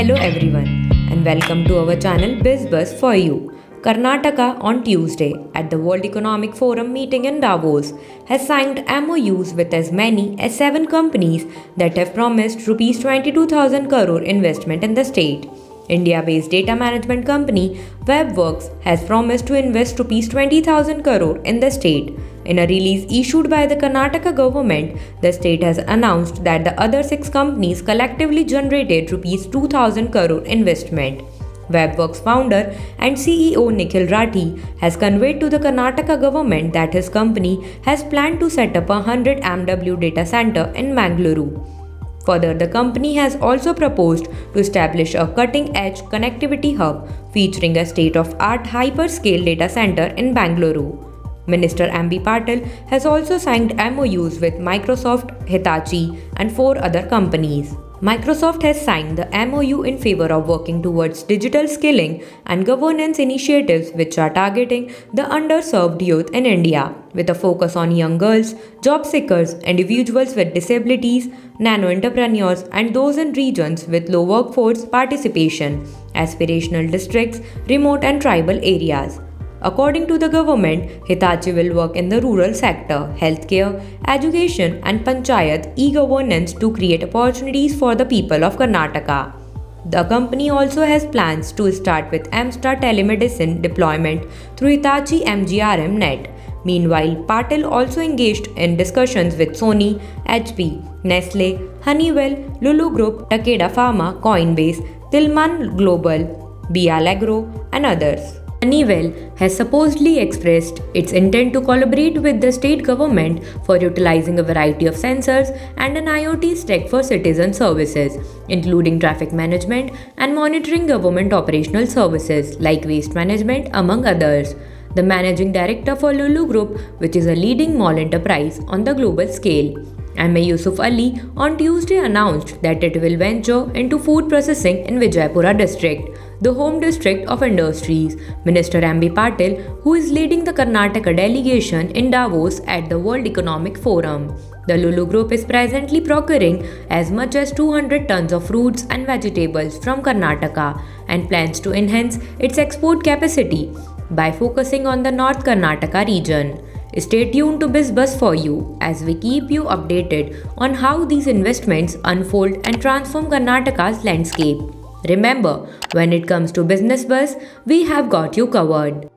Hello everyone and welcome to our channel BizBuzz for you. Karnataka on Tuesday at the World Economic Forum meeting in Davos has signed MOUs with as many as 7 companies that have promised Rs 22,000 crore investment in the state. India-based data management company WebWorks has promised to invest Rs 20,000 crore in the state. In a release issued by the Karnataka government, the state has announced that the other 6 companies collectively generated Rs 2,000 crore investment. WebWorks founder and CEO Nikhil Rathi has conveyed to the Karnataka government that his company has planned to set up a 100 MW data center in Mangaluru. Further, the company has also proposed to establish a cutting-edge connectivity hub featuring a state-of-art hyperscale data center in Bangalore. Minister M.B. Patil has also signed MOUs with Microsoft, Hitachi, and 4 other companies. Microsoft has signed the MOU in favor of working towards digital skilling and governance initiatives which are targeting the underserved youth in India, with a focus on young girls, job seekers, individuals with disabilities, nano entrepreneurs, and those in regions with low workforce participation, aspirational districts, remote and tribal areas. According to the government, Hitachi will work in the rural sector, healthcare, education, and panchayat e-governance to create opportunities for the people of Karnataka. The company also has plans to start with MStar telemedicine deployment through Hitachi MGRM Net. Meanwhile, Patil also engaged in discussions with Sony, HP, Nestle, Honeywell, Lulu Group, Takeda Pharma, Coinbase, Tillman Global, Allegro, and others. Honeywell has supposedly expressed its intent to collaborate with the state government for utilizing a variety of sensors and an IoT stack for citizen services, including traffic management and monitoring government operational services like waste management, among others. The managing director for Lulu Group, which is a leading mall enterprise on the global scale, M.A. Yusuf Ali, on Tuesday announced that it will venture into food processing in Vijaypura district, the home district of industries. Minister M.B. Patil, who is leading the Karnataka delegation in Davos at the World Economic Forum. The Lulu Group is presently procuring as much as 200 tons of fruits and vegetables from Karnataka and plans to enhance its export capacity by focusing on the North Karnataka region. Stay tuned to BizBuzz for you as we keep you updated on how these investments unfold and transform Karnataka's landscape. Remember, when it comes to business buzz, we have got you covered.